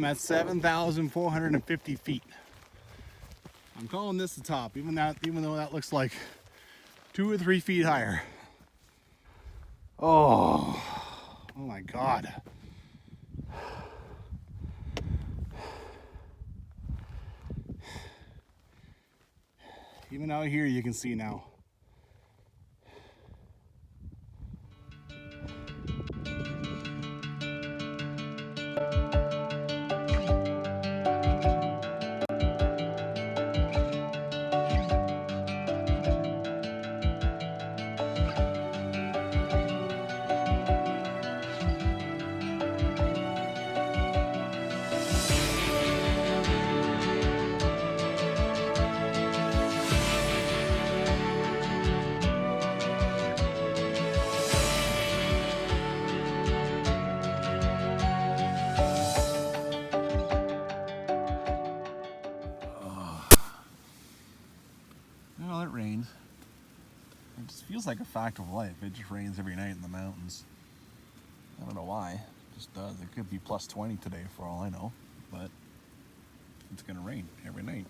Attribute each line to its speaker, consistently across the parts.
Speaker 1: I'm at 7,450 feet. I'm calling this the top, even though that looks like 2 or 3 feet higher. Oh my God. Even out here you can see now. Well, it rained. It just feels like a fact of life. It just rains every night in the mountains. I don't know why. It just does. It could be plus 20 today for all I know, but it's gonna rain every night.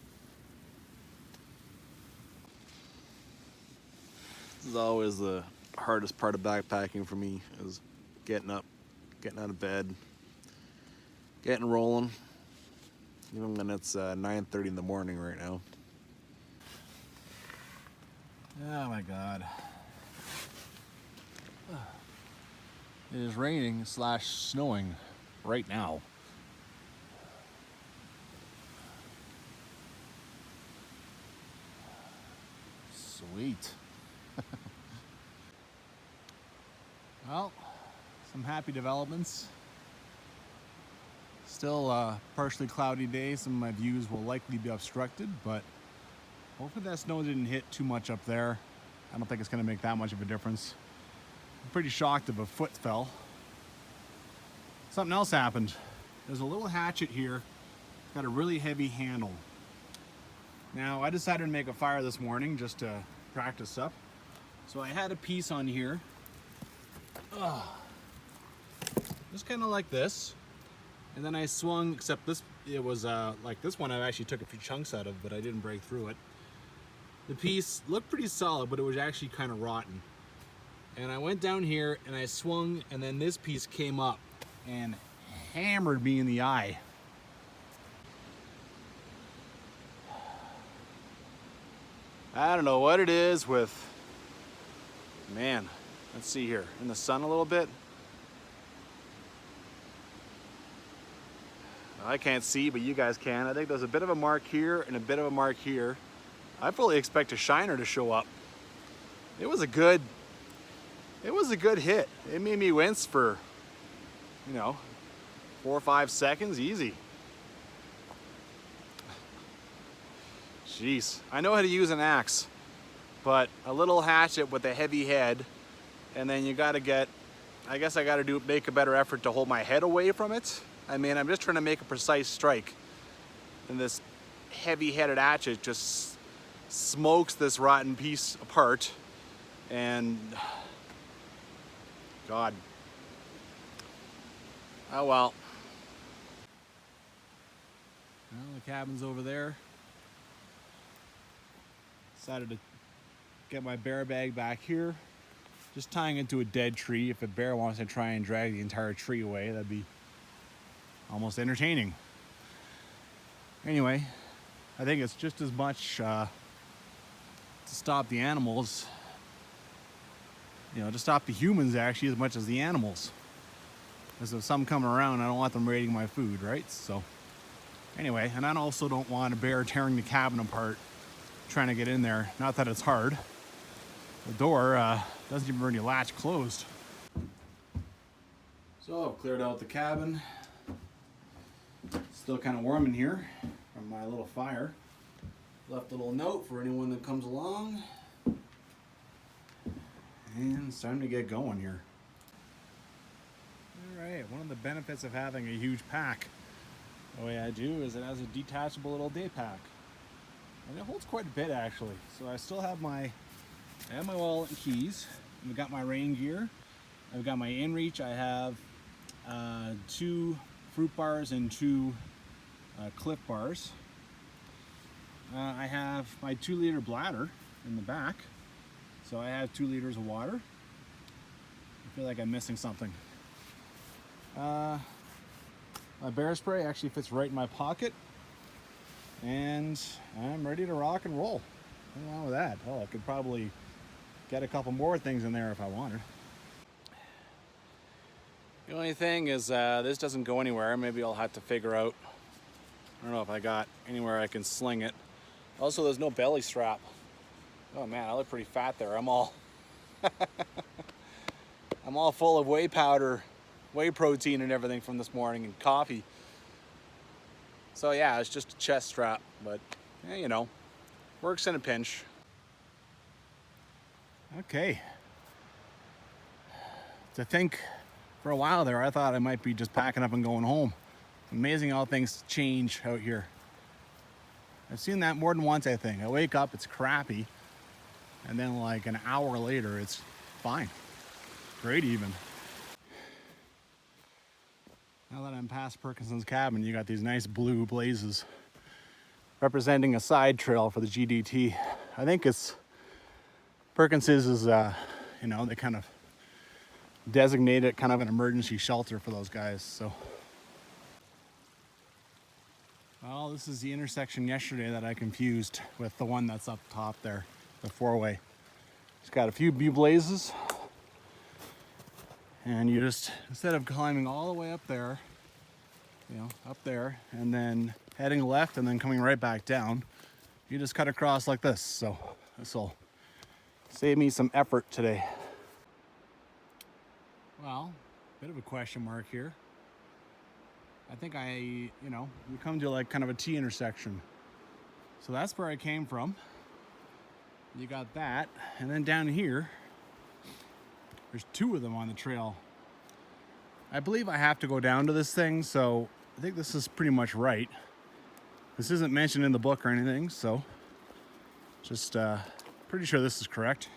Speaker 1: This is always the hardest part of backpacking for me, is getting up, getting out of bed, getting rolling, even when it's 9:30 in the morning right now. Oh my God. It is raining / snowing right now. Sweet. Well, some happy developments. Still a partially cloudy day. Some of my views will likely be obstructed, but hopefully that snow didn't hit too much up there. I don't think it's going to make that much of a difference. I'm pretty shocked if a foot fell. Something else happened. There's a little hatchet here. It's got a really heavy handle. Now, I decided to make a fire this morning just to practice up. So I had a piece on here. Just kind of like this. And then I swung, except this, it was like this one I actually took a few chunks out of, but I didn't break through it. The piece looked pretty solid, but it was actually kind of rotten. And I went down here and I swung, and then this piece came up and hammered me in the eye. I don't know what it is with, man, let's see here, in the sun a little bit. I can't see, but you guys can. I think there's a bit of a mark here and a bit of a mark here. I fully expect a shiner to show up. It was a good hit. It made me wince for, 4 or 5 seconds, easy. Jeez, I know how to use an axe, but a little hatchet with a heavy head, and then you gotta get, I guess I gotta make a better effort to hold my head away from it. I mean, I'm just trying to make a precise strike, and this heavy-headed hatchet just smokes this rotten piece apart, and God. Oh well. Well, the cabin's over there. Decided to get my bear bag back here. Just tying it to a dead tree. If a bear wants to try and drag the entire tree away, that'd be almost entertaining. Anyway, I think it's just as much to stop the animals, to stop the humans actually as much as the animals. Because if some come around, I don't want them raiding my food, right? So anyway, and I also don't want a bear tearing the cabin apart, trying to get in there. Not that it's hard. The door doesn't even really latch closed. So I've cleared out the cabin. Still kind of warm in here from my little fire. Left a little note for anyone that comes along. And it's time to get going here. Alright, one of the benefits of having a huge pack, the way I do, is it has a detachable little day pack. And it holds quite a bit actually. So I still have my wallet and keys. I've got my rain gear. I've got my inReach. I have 2 fruit bars and 2 Cliff bars. I have my 2-liter bladder in the back, so I have 2 liters of water. I feel like I'm missing something. My bear spray actually fits right in my pocket, and I'm ready to rock and roll. What's wrong with that? Oh, I could probably get a couple more things in there if I wanted. The only thing is this doesn't go anywhere. Maybe I'll have to figure out, I don't know if I got anywhere I can sling it. Also, there's no belly strap. Oh man, I look pretty fat there. I'm all I'm all full of whey powder, whey protein and everything from this morning, and coffee. So yeah, it's just a chest strap, but yeah, you know, works in a pinch. Okay. To think for a while there, I thought I might be just packing up and going home. Amazing how things change out here. I've seen that more than once, I think. I wake up, it's crappy, and then like an hour later, it's fine. Great even. Now that I'm past Perkinson's cabin, you got these nice blue blazes representing a side trail for the GDT. I think it's Perkinson's is, you know, they kind of designate it kind of an emergency shelter for those guys. So, well, this is the intersection yesterday that I confused with the one that's up top there, the 4-way. It's got a few blue blazes, and you just, instead of climbing all the way up there, you know, up there, and then heading left and then coming right back down, you just cut across like this. So this will save me some effort today. Well, bit of a question mark here. I think we come to like kind of a T intersection. So that's where I came from. You got that, and then down here, there's 2 of them on the trail. I believe I have to go down to this thing, so I think this is pretty much right. This isn't mentioned in the book or anything, so just pretty sure this is correct.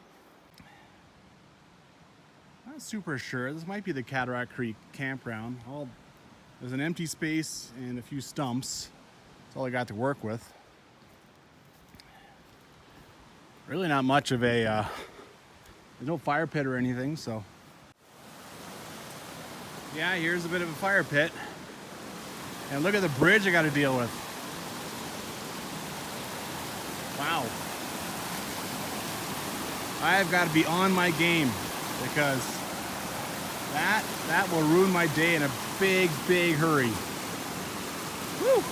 Speaker 1: Not super sure. This might be the Cataract Creek campground. There's an empty space and a few stumps. That's all I got to work with. Really not much of a, there's no fire pit or anything, so. Yeah, here's a bit of a fire pit. And look at the bridge I got to deal with. Wow. I've got to be on my game, because that will ruin my day in a big hurry. Woo!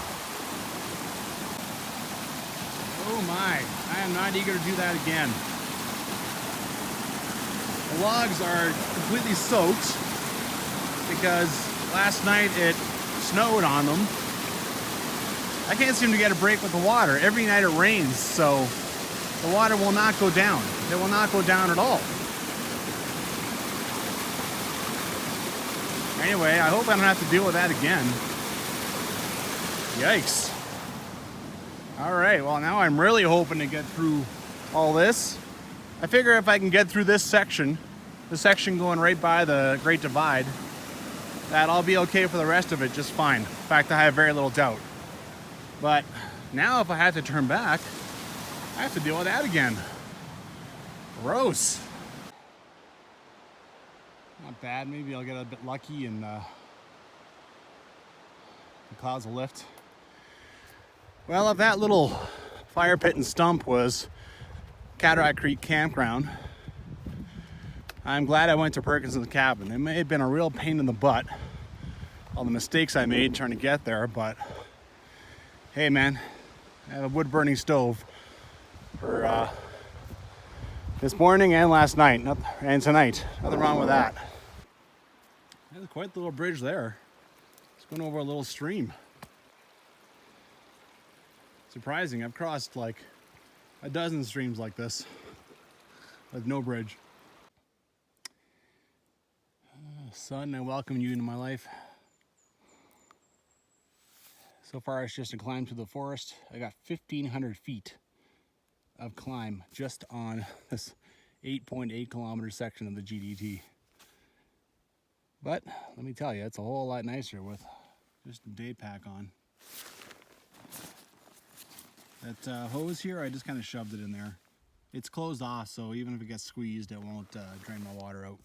Speaker 1: Oh my, I am not eager to do that again. The logs are completely soaked because last night it snowed on them. I can't seem to get a break with the water. Every night it rains, so the water will not go down. It will not go down at all. Anyway, I hope I don't have to deal with that again. Yikes. All right, well now I'm really hoping to get through all this. I figure if I can get through this section going right by the Great Divide, that I'll be okay for the rest of it just fine. In fact, I have very little doubt. But now if I have to turn back, I have to deal with that again. Gross. Not bad, maybe I'll get a bit lucky and the clouds will lift. Well, if that little fire pit and stump was Cataract Creek campground, I'm glad I went to Perkinson's cabin. It may have been a real pain in the butt, all the mistakes I made trying to get there, but hey man, I have a wood burning stove for this morning and last night, and tonight. Nothing wrong with that. There's quite the little bridge there. It's going over a little stream. Surprising, I've crossed like a dozen streams like this with no bridge. Son, I welcome you into my life. So far it's just a climb to the forest. I got 1,500 feet of climb just on this 8.8 kilometer section of the GDT. But let me tell you, it's a whole lot nicer with Just a day pack on. That hose here, I just kind of shoved it in there. It's closed off, so even if it gets squeezed, it won't drain my water out.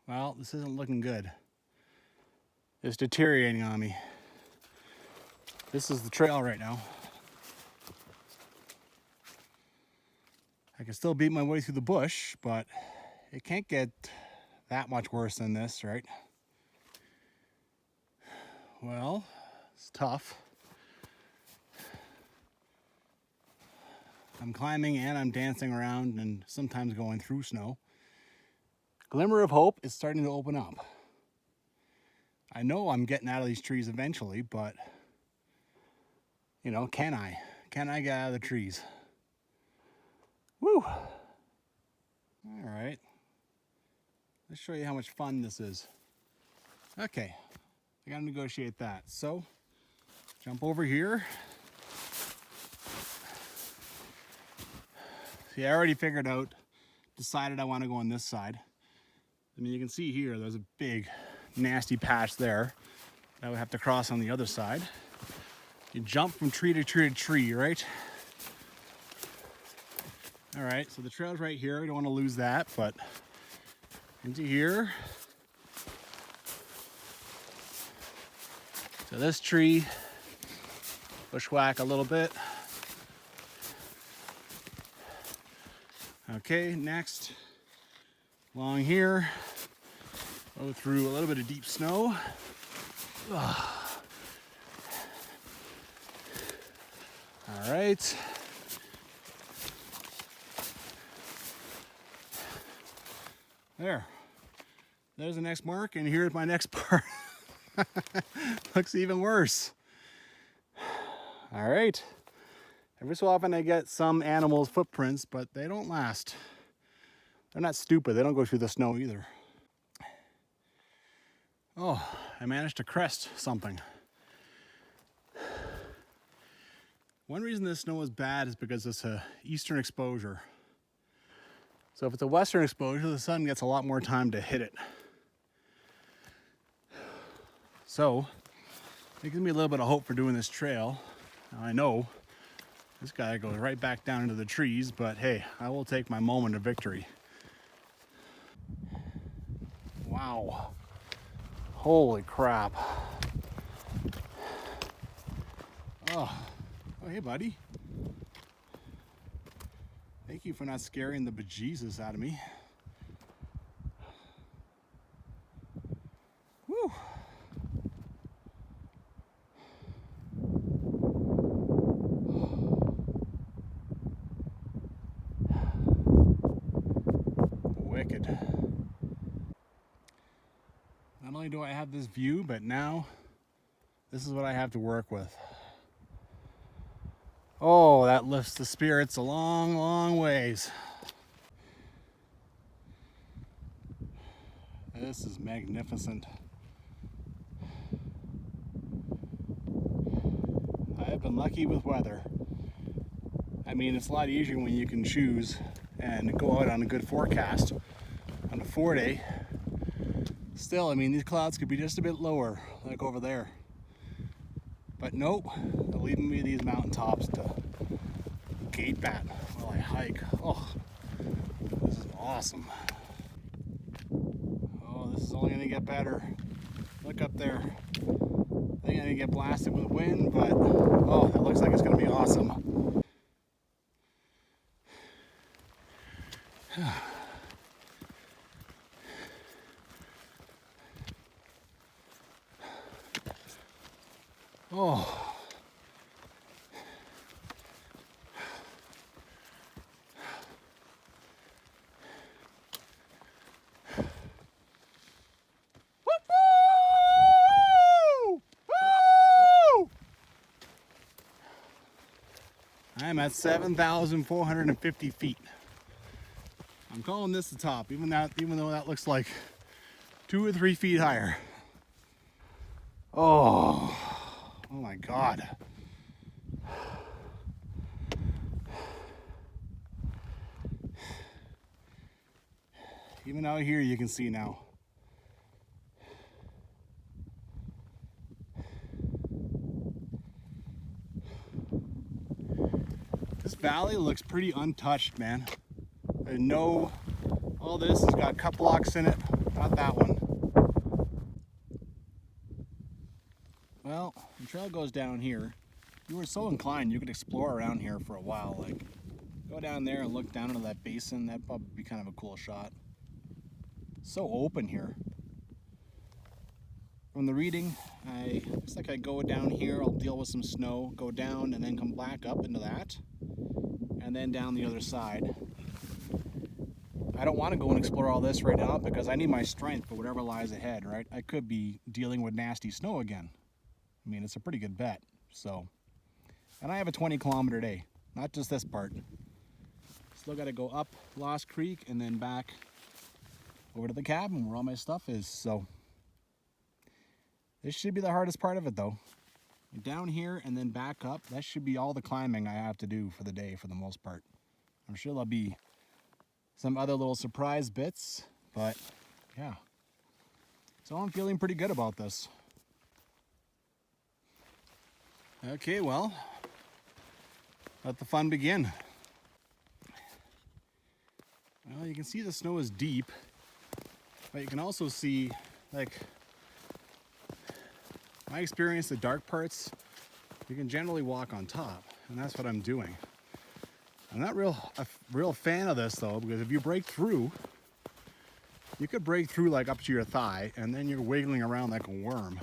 Speaker 1: Well, this isn't looking good. It's deteriorating on me. This is the trail right now. I can still beat my way through the bush, but it can't get that much worse than this, right? Well, it's tough. I'm climbing and I'm dancing around and sometimes going through snow. Glimmer of hope is starting to open up. I know I'm getting out of these trees eventually, but you know, can I? Can I get out of the trees? Woo! All right. Let's show you how much fun this is. Okay, I gotta negotiate that. So, jump over here. See, I already figured out, decided I want to go on this side. I mean, you can see here, there's a big, nasty patch there that I would have to cross on the other side. You jump from tree to tree to tree, right? All right, so the trail's right here. I don't want to lose that, but into here. So this tree, bushwhack a little bit. Okay, next, along here, go through a little bit of deep snow. Ugh. All right. There. There's the next mark, and here's my next part. Looks even worse. All right. Every so often I get some animals' footprints, but they don't last. They're not stupid. They don't go through the snow either. Oh, I managed to crest something. One reason this snow is bad is because it's a eastern exposure. So if it's a western exposure, the sun gets a lot more time to hit it. So it gives me a little bit of hope for doing this trail. Now I know this guy goes right back down into the trees, but hey, I will take my moment of victory. Wow. Holy crap. Oh, hey buddy. Thank you for not scaring the bejesus out of me. Woo. Wicked. Not only do I have this view, but now this is what I have to work with. Oh, that lifts the spirits a long, long ways. This is magnificent. I have been lucky with weather. I mean, it's a lot easier when you can choose and go out on a good forecast on a 4-day. Still, I mean, these clouds could be just a bit lower, like over there. But nope, they're leaving me these mountaintops to gate bat while I hike. Oh, this is awesome. Oh, this is only gonna get better. Look up there. They're gonna get blasted with wind, but oh, it looks like it's gonna be awesome. Oh. I'm at 7,450 feet. I'm calling this the top, even though that looks like 2 or 3 feet higher. Oh my God. Even out here you can see now. This valley looks pretty untouched, man. There's no, all this has got cup locks in it, not that one. Well, the trail goes down here. If you were so inclined, you could explore around here for a while. Like, go down there and look down into that basin. That'd probably be kind of a cool shot. So open here. From the reading, looks like I go down here, I'll deal with some snow, go down and then come back up into that, and then down the other side. I don't want to go and explore all this right now because I need my strength for whatever lies ahead, right? I could be dealing with nasty snow again. I mean, it's a pretty good bet, so. And I have a 20-kilometer day, not just this part. Still got to go up Lost Creek and then back over to the cabin where all my stuff is, so. This should be the hardest part of it though. Down here and then back up, that should be all the climbing I have to do for the day for the most part. I'm sure there'll be some other little surprise bits, but yeah. So I'm feeling pretty good about this. Okay, well, let the fun begin. Well, you can see the snow is deep, but you can also see, like, my experience, the dark parts, you can generally walk on top, and that's what I'm doing. I'm not a real fan of this though, because if you break through, you could break through like up to your thigh, and then you're wiggling around like a worm,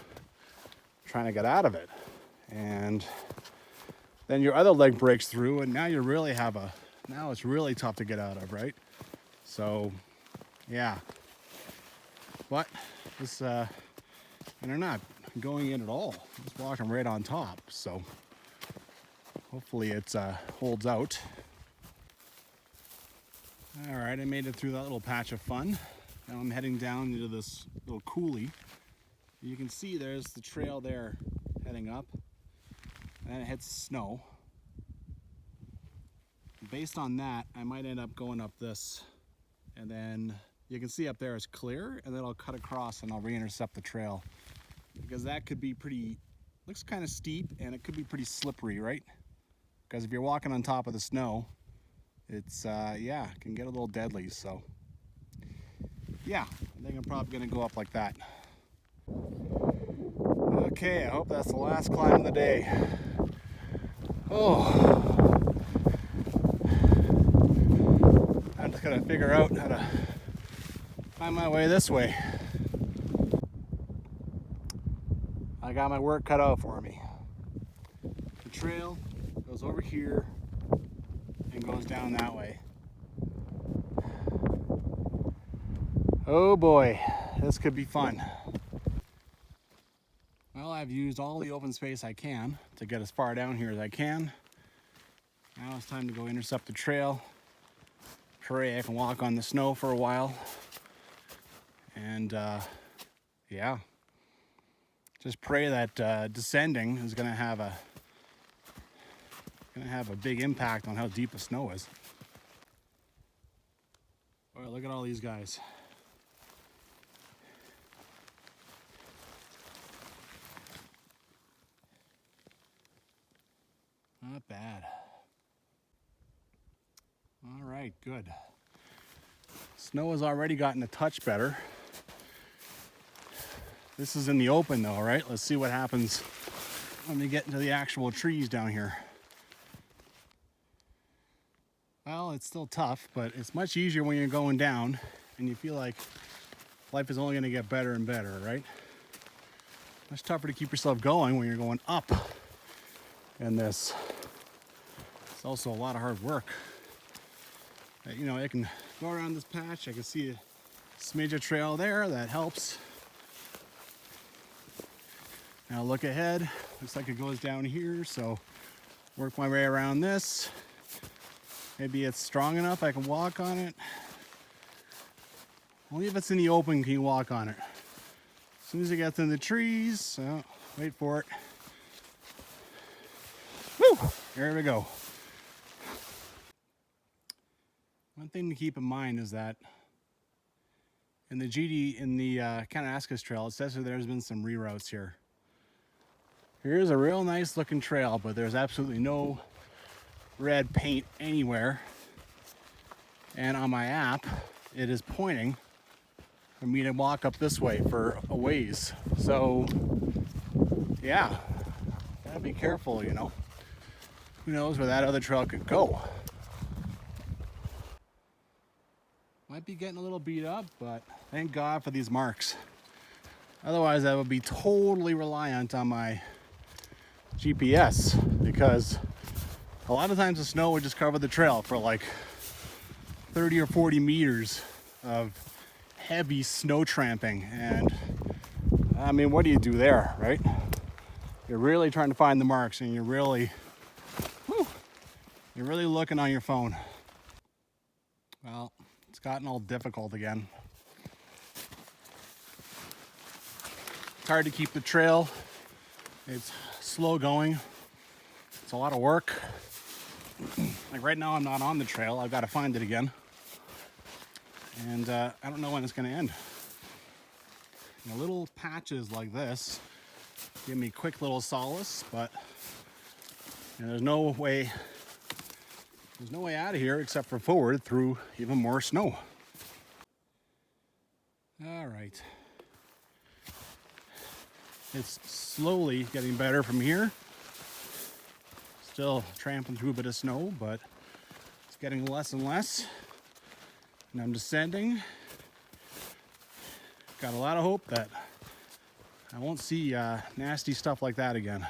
Speaker 1: trying to get out of it. And then your other leg breaks through, and now you really have now it's really tough to get out of, right? So, yeah. But this, and they're not going in at all, just walking right on top, so hopefully it holds out. All right, I made it through that little patch of fun. Now I'm heading down into this little coulee. You can see there's the trail there heading up, and then it hits snow. Based on that, I might end up going up this, and then you can see up there it's clear, and then I'll cut across and I'll re-intercept the trail. Because that could be pretty, looks kind of steep, and it could be pretty slippery, right? Because if you're walking on top of the snow, it's, yeah, it can get a little deadly, so. Yeah, I think I'm probably gonna go up like that. Okay, I hope that's the last climb of the day. Oh. I'm just gonna figure out how to find my way this way. I got my work cut out for me. The trail goes over here and goes down that way. Oh boy, this could be fun. Well, I've used all the open space I can to get as far down here as I can. Now it's time to go intercept the trail. Pray I can walk on the snow for a while. And yeah. Just pray that descending is gonna have a big impact on how deep the snow is. Boy, look at all these guys. Not bad. All right, good. Snow has already gotten a touch better. This is in the open though, right? Let's see what happens when we get into the actual trees down here. Well, it's still tough, but it's much easier when you're going down and you feel like life is only gonna get better and better, right? Much tougher to keep yourself going when you're going up in this. It's also a lot of hard work. You know, I can go around this patch, I can see a smidge of trail there, that helps. Now look ahead, looks like it goes down here, so work my way around this. Maybe it's strong enough I can walk on it. Only if it's in the open can you walk on it. As soon as it gets in the trees, wait for it. Woo! There we go. One thing to keep in mind is that in the Kananaskis Trail, it says that there's been some reroutes here. Here's a real nice looking trail, but there's absolutely no red paint anywhere. And on my app, it is pointing for me to walk up this way for a ways. So, yeah, gotta be careful, you know. Who knows where that other trail could go. Might be getting a little beat up, but thank God for these marks. Otherwise, I would be totally reliant on my GPS, because a lot of times the snow would just cover the trail for like 30 or 40 meters of heavy snow tramping. And I mean, what do you do there, right? You're really trying to find the marks, and you're really looking on your phone. Well, it's gotten all difficult again. It's hard to keep the trail. It's slow going. It's a lot of work. Like right now, I'm not on the trail. I've got to find it again. And I don't know when it's going to end. You know, little patches like this give me quick little solace, but you know, there's no way out of here except for forward through even more snow. All right. It's slowly getting better from here. Still tramping through a bit of snow, but it's getting less and less. And I'm descending. Got a lot of hope that I won't see nasty stuff like that again.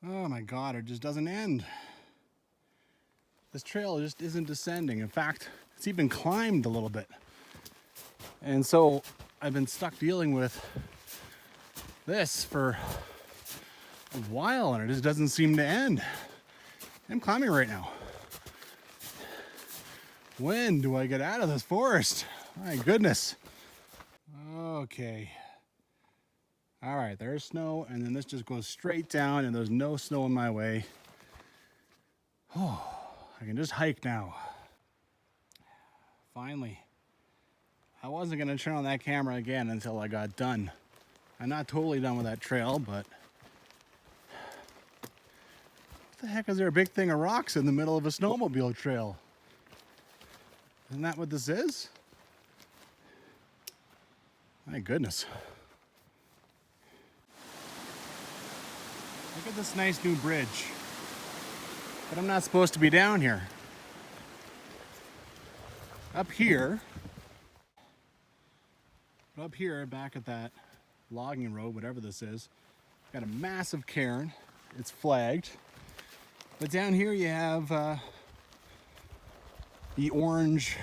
Speaker 1: Oh my God, it just doesn't end. This trail just isn't descending. In fact, it's even climbed a little bit. And so I've been stuck dealing with this for a while, and it just doesn't seem to end. I'm climbing right now. When do I get out of this forest? My goodness. Okay. All right, there's snow, and then this just goes straight down, and there's no snow in my way. Oh, I can just hike now. Finally. I wasn't gonna turn on that camera again until I got done. I'm not totally done with that trail, but what the heck is there a big thing of rocks in the middle of a snowmobile trail? Isn't that what this is? My goodness. Look at this nice new bridge. But I'm not supposed to be down here. Up here, back at that logging road, whatever this is, got a massive cairn. It's flagged. But down here you have the orange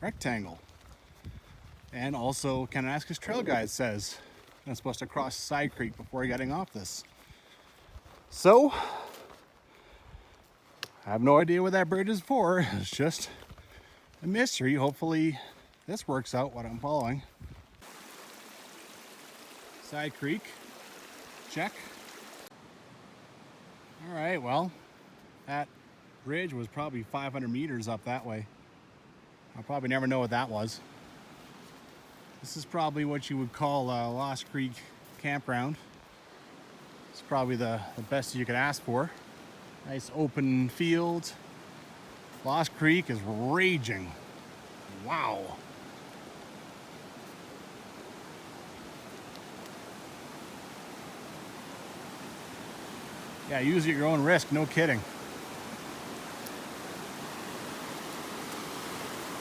Speaker 1: rectangle. And also Kananaskis Trail Guide says I'm supposed to cross Side Creek before getting off this. So, I have no idea what that bridge is for. It's just a mystery. Hopefully this works out what I'm following. Side Creek, check. All right, well, that bridge was probably 500 meters up that way. I'll probably never know what that was. This is probably what you would call a Lost Creek campground. It's probably the best you could ask for. Nice open field. Lost Creek is raging. Wow. Yeah, use at your own risk, no kidding.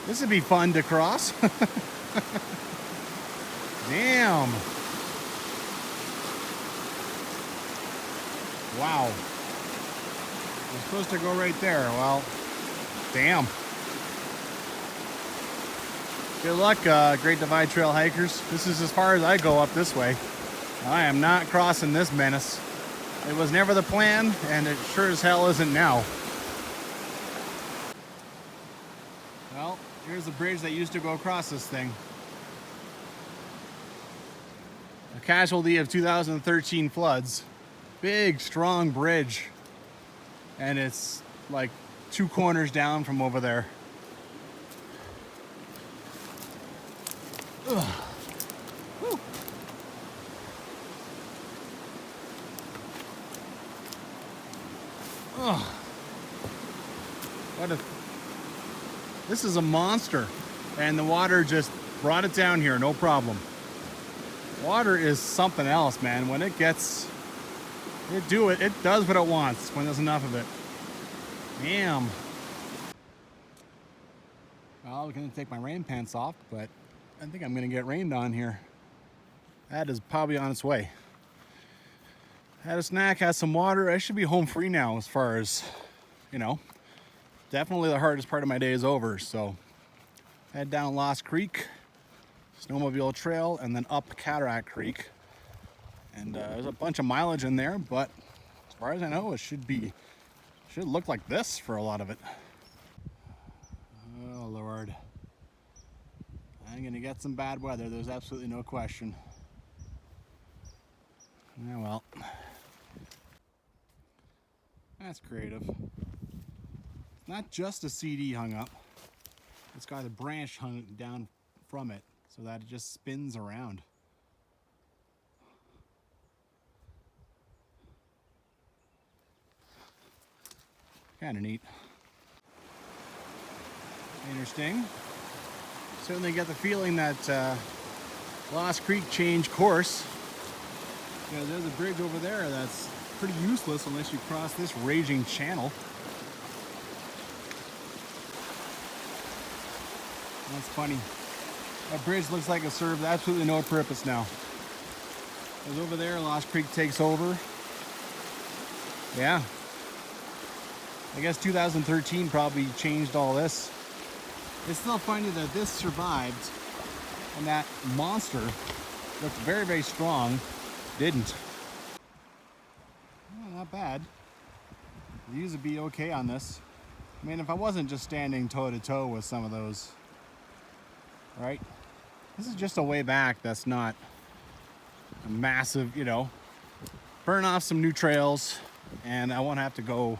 Speaker 1: This would be fun to cross. Damn. Wow. We're supposed to go right there. Well, damn. Good luck, Great Divide Trail hikers. This is as far as I go up this way. I am not crossing this menace. It was never the plan, and it sure as hell isn't now. Well, here's the bridge that used to go across this thing. A casualty of 2013 floods. Big, strong bridge. And it's like 2 corners down from over there. Ugh. Whew. Oh, this is a monster, and the water just brought it down here, no problem. Water is something else, man. When it does what it wants when there's enough of it. Damn. Well, I'm gonna take my rain pants off, but I think I'm gonna get rained on here. That is probably on its way. Had a snack, had some water. I should be home free now as far as, you know, definitely the hardest part of my day is over. So head down Lost Creek, snowmobile trail, and then up Cataract Creek. And there's a bunch of mileage in there, but as far as I know, it should look like this for a lot of it. Oh Lord. I'm gonna get some bad weather, there's absolutely no question. Yeah, well. That's creative. It's not just a CD hung up. It's got a branch hung down from it so that it just spins around. Kind of neat. Interesting. Certainly get the feeling that Lost Creek changed course. Yeah, there's a bridge over there that's pretty useless unless you cross this raging channel. That's funny. That bridge looks like it serves absolutely no purpose now. Because over there, Lost Creek takes over. Yeah. I guess 2013 probably changed all this. It's still funny that this survived and that monster looked very, very strong didn't. Well, not bad. The views would be okay on this. I mean, if I wasn't just standing toe to toe with some of those, right? This is just a way back that's not a massive, you know, burn off some new trails, and I won't have to go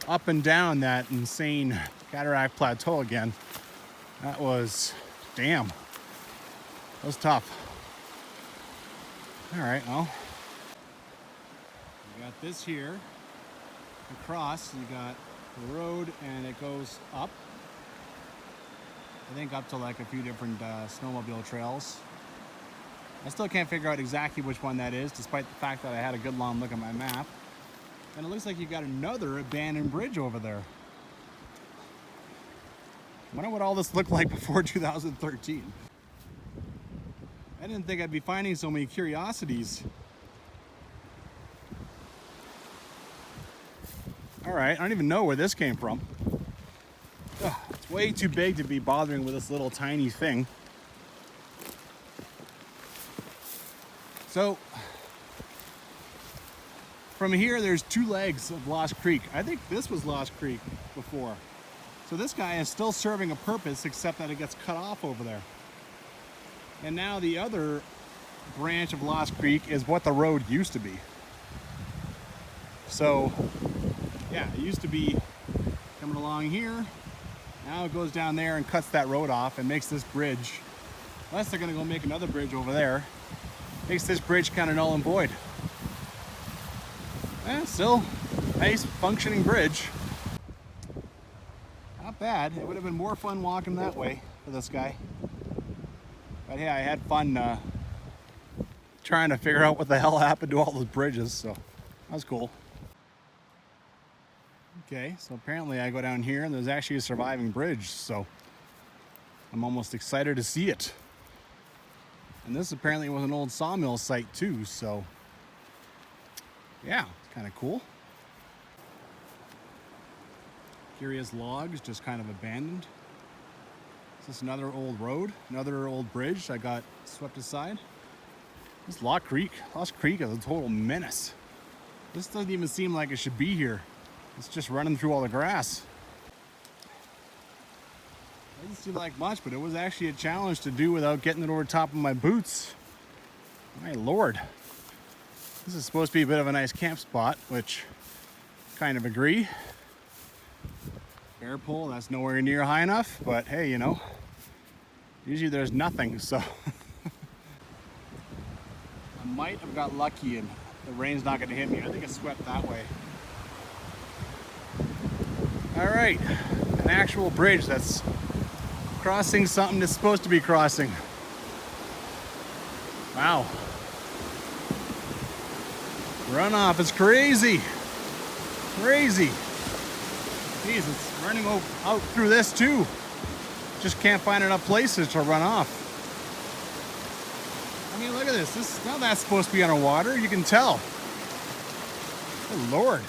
Speaker 1: up and down that insane Cataract Plateau again. That was, damn, that was tough. All right, well, you got this here. Across, you got the road, and it goes up. I think up to like a few different snowmobile trails. I still can't figure out exactly which one that is, despite the fact that I had a good long look at my map. And it looks like you got another abandoned bridge over there. I wonder what all this looked like before 2013. I didn't think I'd be finding so many curiosities. All right, I don't even know where this came from. Ugh, it's way too big to be bothering with this little tiny thing. So, from here, there's two legs of Lost Creek. I think this was Lost Creek before. So this guy is still serving a purpose, except that it gets cut off over there. And now the other branch of Lost Creek is what the road used to be. So, yeah, it used to be coming along here. Now it goes down there and cuts that road off and makes this bridge, unless they're gonna go make another bridge over there, makes this bridge kind of null and void. Still, nice functioning bridge. Not bad. It would have been more fun walking that way for this guy. But yeah, I had fun trying to figure out what the hell happened to all those bridges, so that was cool. Okay, so apparently I go down here and there's actually a surviving bridge, so I'm almost excited to see it. And this apparently was an old sawmill site too, so yeah, it's kind of cool. Curious logs, just kind of abandoned. Is this another old road? Another old bridge that got swept aside? This Lost Creek is a total menace. This doesn't even seem like it should be here. It's just running through all the grass. Doesn't seem like much, but it was actually a challenge to do without getting it over top of my boots. My Lord. This is supposed to be a bit of a nice camp spot, which kind of agree. Bear pole, that's nowhere near high enough, but hey, you know, usually there's nothing, so. I might have got lucky and the rain's not gonna hit me. I think it swept that way. All right, an actual bridge that's crossing something that's supposed to be crossing. Wow. Runoff is crazy. Crazy. Jeez, it's running out through this too. Just can't find enough places to run off. I mean, look at this. Now that's supposed to be underwater. You can tell. Good Lord.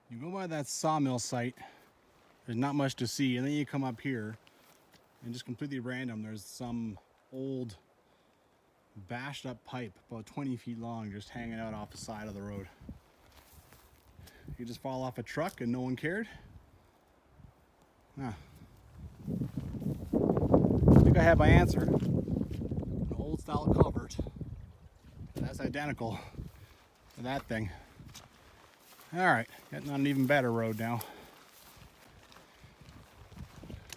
Speaker 1: You go by that sawmill site, there's not much to see, and then you come up here, and just completely random, there's some old bashed up pipe about 20 feet long just hanging out off the side of the road. You just fall off a truck and no one cared? Huh. I think I have my answer. An old style culvert. That's identical to that thing. Alright, getting on an even better road now.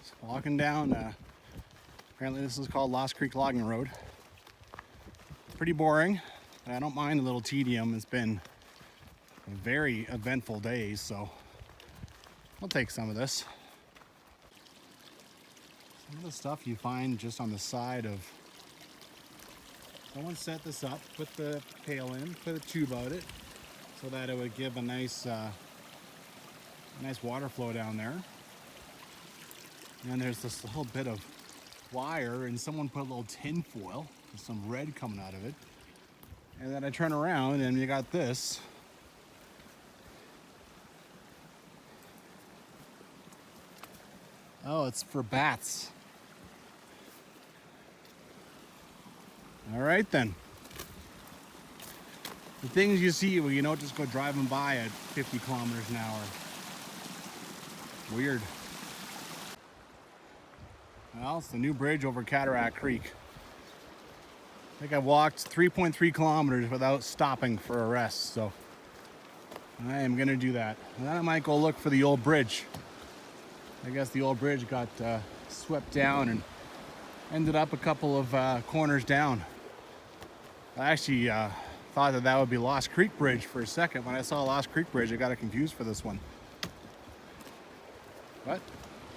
Speaker 1: Just walking down, apparently this is called Lost Creek Logging Road. Pretty boring, but I don't mind a little tedium. It's been a very eventful day, so I'll take some of this. Some of the stuff you find just on the side of... Someone set this up, put the pail in, put a tube out it, so that it would give a nice water flow down there. And there's this little bit of wire, and someone put a little tin foil with some red coming out of it. And then I turn around and you got this. Oh, it's for bats. All right then. The things you see when you don't just go driving by at 50 kilometers an hour. Weird. Well, it's the new bridge over Cataract Creek. I think I walked 3.3 kilometers without stopping for a rest, so I am gonna do that. And then I might go look for the old bridge. I guess the old bridge got swept down and ended up a couple of corners down. I actually thought that would be Lost Creek Bridge for a second. When I saw Lost Creek Bridge, I got confused for this one. But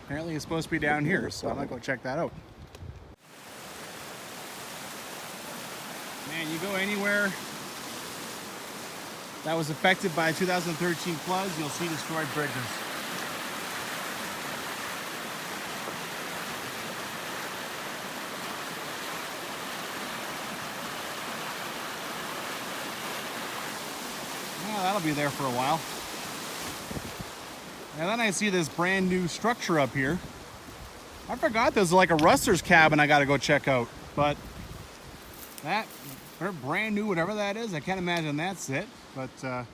Speaker 1: apparently it's supposed to be down here, so I might go check that out. Man, you go anywhere that was affected by 2013 floods, you'll see destroyed bridges. Well, that'll be there for a while. And then I see this brand new structure up here. I forgot there's like a rustler's cabin I gotta go check out, but that, they're brand new, whatever that is. I can't imagine that's it, but yeah,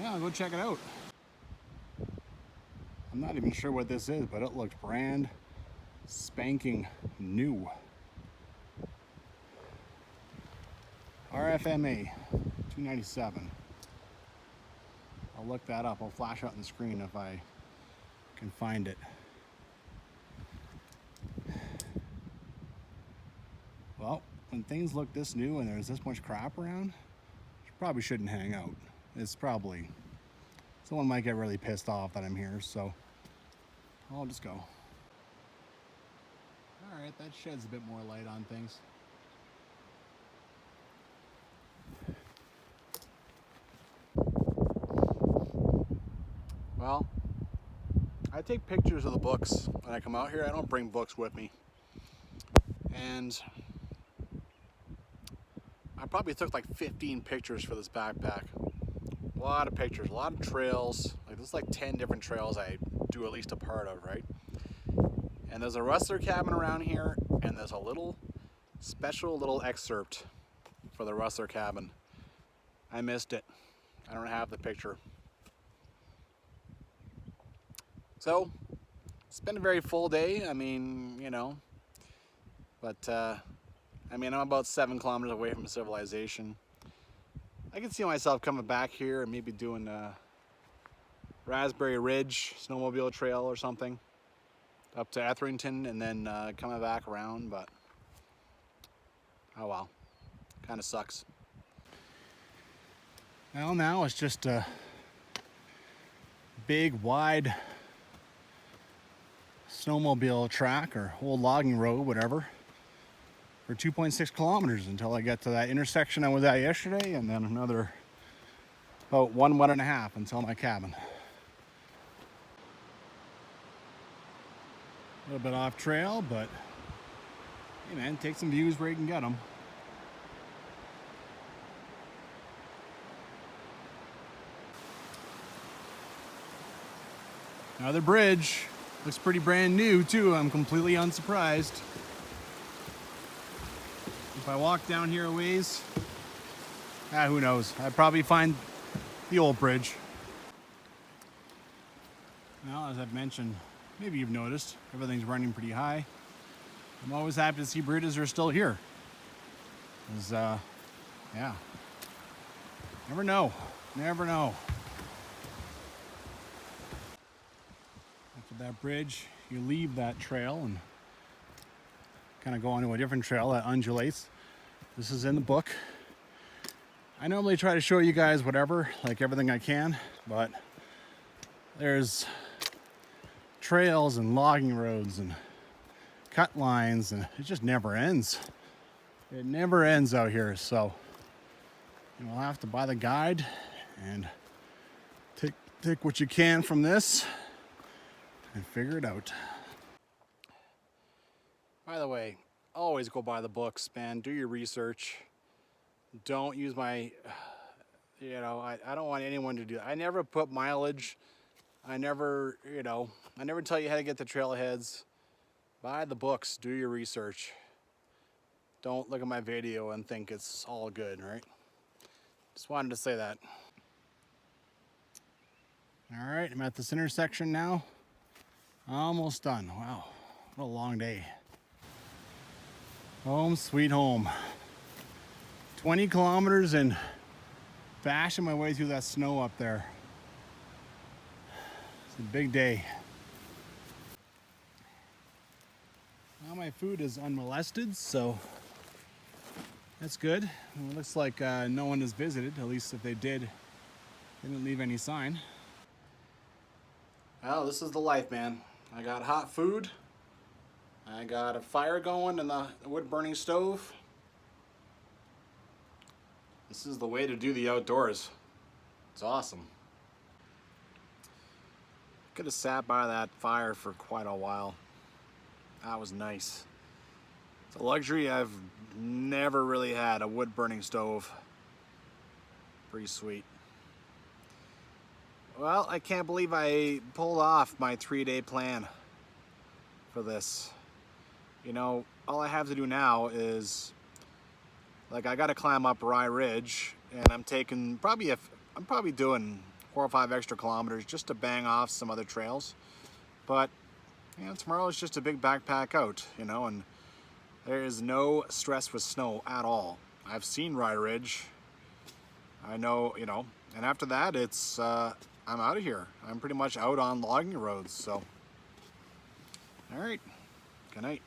Speaker 1: I'll go check it out. I'm not even sure what this is, but it looks brand spanking new. RFMA 297. I'll look that up. I'll flash out on the screen if I can find it. Well, when things look this new and there's this much crap around, you probably shouldn't hang out. It's probably, someone might get really pissed off that I'm here, so I'll just go. All right, that sheds a bit more light on things. Well, I take pictures of the books when I come out here. I don't bring books with me. And I probably took like 15 pictures for this backpack. A lot of pictures, a lot of trails. Like there's like 10 different trails I do at least a part of, right? And there's a rustler cabin around here, and there's a little special little excerpt for the rustler cabin. I missed it. I don't have the picture. So, it's been a very full day. I mean, you know, but I mean, I'm about 7 kilometers away from civilization. I can see myself coming back here and maybe doing Raspberry Ridge snowmobile trail or something up to Etherington, and then coming back around, but oh well, kind of sucks. Well, now it's just big, wide snowmobile track or old logging road, whatever, for 2.6 kilometers until I get to that intersection I was at yesterday, and then another about 1.5 until my cabin. A little bit off trail, but hey man, take some views where you can get them. Another bridge. Looks pretty brand new too. I'm completely unsurprised. If I walk down here a ways, who knows? I'd probably find the old bridge. Well, as I've mentioned, maybe you've noticed, everything's running pretty high. I'm always happy to see bridges are still here. Yeah. Never know. Never know. After that bridge, you leave that trail and kind of go onto a different trail that undulates. This is in the book. I normally try to show you guys whatever, like everything I can, but there's trails and logging roads and cut lines, and it just never ends. It never ends out here, so you'll have to buy the guide and take what you can from this and figure it out. By the way, always go buy the books, man. Do your research. Don't use my, I don't want anyone to do that. I never put mileage. I never tell you how to get the trailheads. Buy the books, do your research. Don't look at my video and think it's all good, right? Just wanted to say that. All right, I'm at this intersection now. Almost done. Wow, what a long day. Home sweet home. 20 kilometers and bashing my way through that snow up there. It's a big day. Well, my food is unmolested, so that's good. Well, it looks like no one has visited. At least if they did, they didn't leave any sign. Well, this is the life, man. I got hot food. I got a fire going in the wood-burning stove. This is the way to do the outdoors. It's awesome. Could have sat by that fire for quite a while. That was nice. It's a luxury I've never really had, a wood-burning stove. Pretty sweet. Well, I can't believe I pulled off my 3-day plan for this. You know, all I have to do now is, like, I gotta climb up Rye Ridge, and I'm probably doing 4 or 5 extra kilometers just to bang off some other trails. But, tomorrow is just a big backpack out, and there is no stress with snow at all. I've seen Rye Ridge. I know, and after that, it's, I'm out of here. I'm pretty much out on logging roads, so. All right, good night.